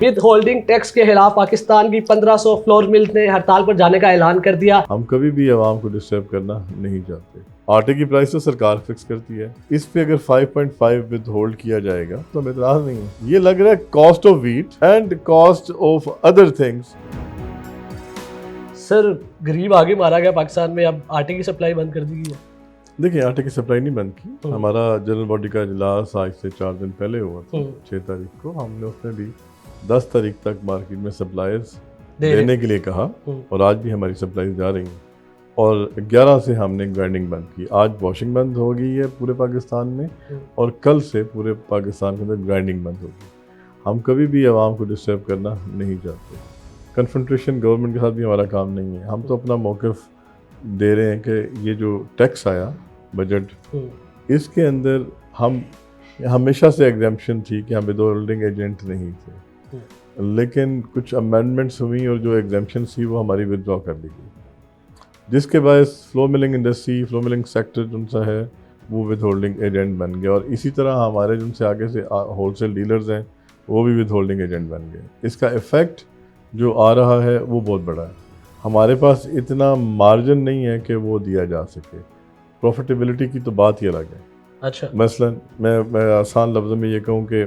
With holding tax के खिलाफ पाकिस्तान की 1500 फ्लोर मिल्स ने हड़ताल पर जाने का ऐलान कर दिया। हम कभी भी आवाम को डिस्टर्ब करना नहीं चाहते। आटे की प्राइस तो सरकार फिक्स करती है, इस पे अगर 5.5 विद होल्ड किया जाएगा तो हमें इतराज नहीं है। ये लग रहा है cost of wheat and cost of other things. Sir गरीब आगे मारा गया पाकिस्तान में, अब आटे की सप्लाई बंद कर दी गई है। देखिए, आटे की सप्लाई नहीं बंद की। हमारा जनरल बॉडी का इजलास आज से 4 दिन पहले हुआ था, 6 तारीख को। हमने उसमें भी 10 तारीख तक मार्केट में सप्लाईज देने के लिए कहा और आज भी हमारी सप्लाई जा रही हैं। और 11 से हमने ग्राइंडिंग बंद की। आज वॉशिंग बंद हो गई है पूरे पाकिस्तान में और कल से पूरे पाकिस्तान के अंदर ग्राइंडिंग बंद होगी। हम कभी भी आवाम को डिस्टर्ब करना नहीं चाहते। कन्फ्रंटेशन गवर्नमेंट के साथ भी हमारा काम नहीं है। हम तो अपना मौक़िफ़ दे रहे हैं कि ये जो टैक्स आया बजट, इसके अंदर हम हमेशा से एग्जाम्पशन थी कि हम विद होल्डिंग एजेंट नहीं थे, लेकिन कुछ अमेंडमेंट्स हुई और जो एग्जाम्पशन थी वो हमारी विदड्रॉ कर ली गई, जिसके बायस flour milling industry, flour milling sector जो सा है वो विद होल्डिंग एजेंट बन गया। और इसी तरह हमारे जिनसे आगे से होलसेल डीलर्स हैं वो भी विद होल्डिंग एजेंट बन गए। इसका इफ़ेक्ट जो आ रहा है वो बहुत बड़ा है। हमारे पास इतना मार्जिन नहीं है कि वो दिया जा सके। प्रॉफिटेबिलिटी की तो बात ही अलग है। अच्छा, मसलन मैं आसान लफ्ज़ों में ये कहूँ कि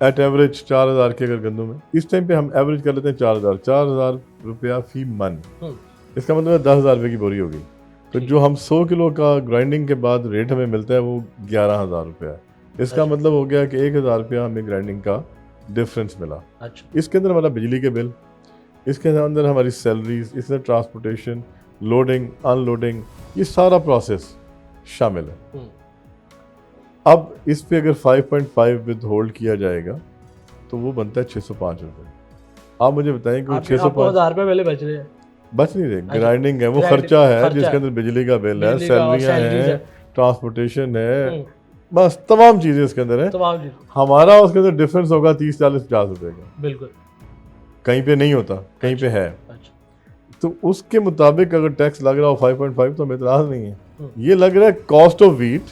एट एवरेज 4000 के अगर गंदम है, इस टाइम पे हम एवरेज कर लेते हैं 4000 रुपया फी मन। इसका मतलब है 10,000 रुपये की बोरी होगी। तो जो हम 100 किलो का ग्राइंडिंग के बाद रेट हमें मिलता है वो 11,000 रुपया है। इसका मतलब हो गया कि 1,000 रुपया हमें ग्राइंडिंग का डिफरेंस मिला। अच्छा, इसके अंदर हमारा बिजली के बिल, इसके अंदर हमारी सैलरीज, इसके अंदर ट्रांसपोर्टेशन, लोडिंग अनलोडिंग, ये सारा प्रोसेस शामिल है। अब इस पे अगर 5.5 विद होल्ड किया जाएगा तो वो बनता है 605 रुपये। आप मुझे बताएं कि 605 रुपये पहले बच रहे हैं? बच नहीं रहे। ग्राइंडिंग है, वो खर्चा है जिसके अंदर बिजली का बिल है, सैलरियाँ हैं, ट्रांसपोर्टेशन है, बस तमाम चीज़ें इसके अंदर है। हमारा उसके अंदर डिफरेंस होगा 30, 40, 50 रुपये का। बिल्कुल, कहीं पे नहीं होता, कहीं पे है। तो उसके मुताबिक अगर टैक्स लग रहा हो 5.5 तो हमें इतराज़ नहीं है। ये लग रहा है cost of wheat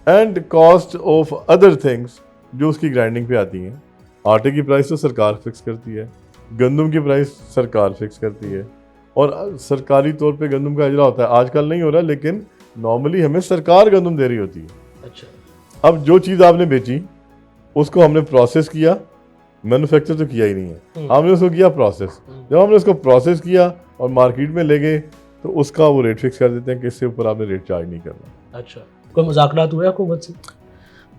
and cost of other things जो उसकी ग्राइंडिंग पे आती हैं। आटे की प्राइस तो सरकार फिक्स करती है, गंदम की प्राइस सरकार फिक्स करती है और सरकारी तौर पे गंदम का इजरा होता है। आजकल नहीं हो रहा, लेकिन नॉर्मली हमें सरकार गंदम दे रही होती है। अच्छा, अब जो चीज़ आपने बेची उसको हमने प्रोसेस किया, मैन्युफैक्चर तो किया ही नहीं है, हमने उसको किया प्रोसेस। जब हमने उसको प्रोसेस किया और मार्केट में ले गए तो उसका वो रेट फिक्स कर देते हैं कि इससे ऊपर आपने रेट चार्ज नहीं करना। अच्छा, कोई मुज़ाकरात हुए हुकूमत से?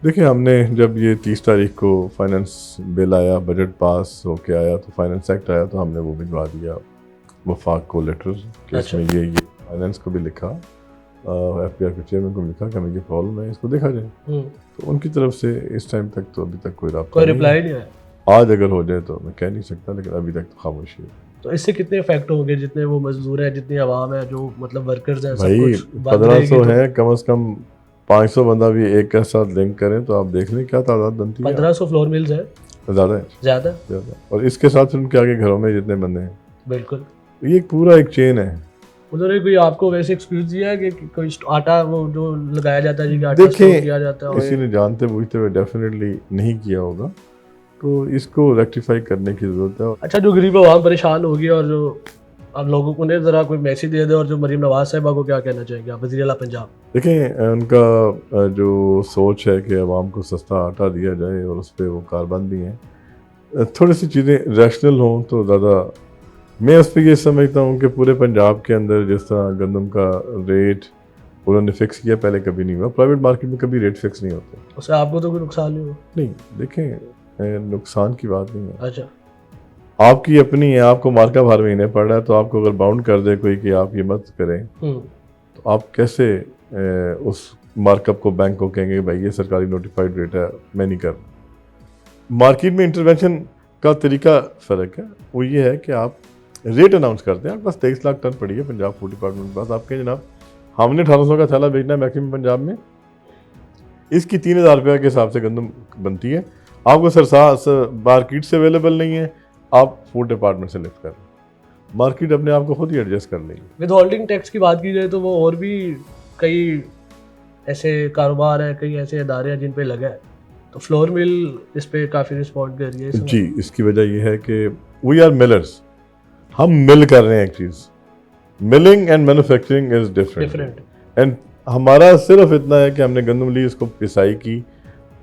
देखिए, हमने जब ये 30 तारीख को फाइनेंस बिल आया, बजट पास होके आया, तो फाइनेंस एक्ट आया, तो हमने वो भिजवा दिया वफाक को लेटर कि इसमें ये फाइनेंस को भी लिखा, FPR के चेयरमैन को भी लिखा कि हमें ये प्रॉब्लम है, इसको देखा जाए। तो उनकी तरफ से इस टाइम तक तो अभी तक कोई रिप्लाई नहीं आया। आज अगर हो जाए तो मैं कह नहीं सकता, लेकिन अभी तक तो खामोशी है। तो इससे कितने इफेक्ट होंगे? जितने वो मजदूर है, जितनी आवाम है, जो मतलब वर्कर्स हैं, भाई 1500 है, कम से कम 500 बंदा भी एक के साथ लिंक करें तो आप देख लें क्या तादाद बनती है। 1500 फ्लोर मिल्स है, ज़्यादा। और इसके साथ उनके आगे घरों में जितने बंदे हैं, बिल्कुल ये पूरा एक चेन है। उन्होंने कोई आपको वैसे एक्सक्यूज दिया है कि कोई आटा वो जो लगाया जाता है, आटा स्टोर किया जाता है, किसी ने जानते बूझते हुए डेफिनेटली नहीं किया होगा, तो इसको रेक्टिफाई करने की ज़रूरत है। अच्छा, जो गरीब आवाम परेशान होगी और जो आप लोगों को ने ज़रा कोई मैसेज दे दे, और जो मरीम नवाज साहिबा को क्या कहना चाहेंगे आप, वज़ीर आला पंजाब? देखें, उनका जो सोच है कि आवाम को सस्ता आटा दिया जाए और उस पर वो कारबंद भी हैं, थोड़ी सी चीज़ें रैशनल हों तो ज़्यादा। मैं उस पर ये समझता हूँ कि पूरे पंजाब के अंदर जिस तरह गंदम का रेट उन्होंने फिक्स किया, पहले कभी नहीं हुआ। प्राइवेट मार्केट में कभी रेट फिक्स नहीं होते। उससे आपको तो कोई नुकसान नहीं हुआ? नहीं, देखें, नुकसान की बात नहीं है। अच्छा, आपकी अपनी है, आपको मार्का हर महीने पड़ रहा है, तो आपको अगर बाउंड कर दे कोई कि आप ये मत करें, तो आप कैसे उस मार्कअप को बैंक को कहेंगे भाई ये सरकारी नोटिफाइड रेट है, मैं नहीं कर। मार्केट में इंटरवेंशन का तरीका फ़र्क है। वो ये है कि आप रेट अनाउंस करते हैं। आपके पास 23 लाख टन पड़ी है पंजाब फूड डिपार्टमेंट के पास, आप कहें जनाब हमने 1800 का थैला बेचना है मैक्सिमम पंजाब में, इसकी 3000 रुपये के हिसाब से गंदम बनती है, आपको सरसा मार्केट से अवेलेबल नहीं है, आप फूड डिपार्टमेंट से लिफ्ट कर लें। मार्केट अपने आप को खुद ही एडजस्ट कर लेगी। विद होल्डिंग टैक्स की बात की जाए तो वो और भी कई ऐसे कारोबार हैं, कई ऐसे इदारे हैं जिन पे लगा है, तो फ्लोर मिल इस पे काफ़ी रिस्पॉन्ड कर रही है इस जी, इसकी वजह ये है कि वी आर मिलर्स, हम मिल कर रहे हैं एक चीज़। Milling and manufacturing is different and हमारा सिर्फ इतना है कि हमने गंदम ली, इसको पिसाई की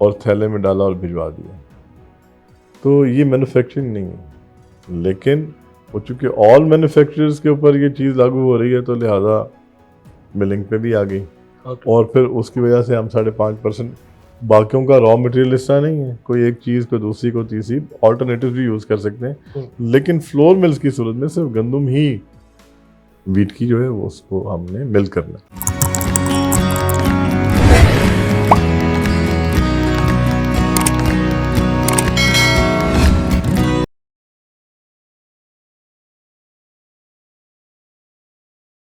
और थैले में डाला और भिजवा दिया। तो ये मैन्युफैक्चरिंग नहीं है, लेकिन वो चूँकि ऑल मैन्युफैक्चरर्स के ऊपर ये चीज़ लागू हो रही है तो लिहाजा मिलिंग पे भी आ गई। और फिर उसकी वजह से हम 5.5% बाकियों का रॉ मटेरियल इस तरह नहीं है, कोई एक चीज़ को दूसरी को तीसरी ऑल्टरनेटिव भी यूज़ कर सकते हैं। लेकिन फ्लोर मिल्स की सूरत में सिर्फ गंदम ही वीट की जो है वो उसको हमने मिल करना है।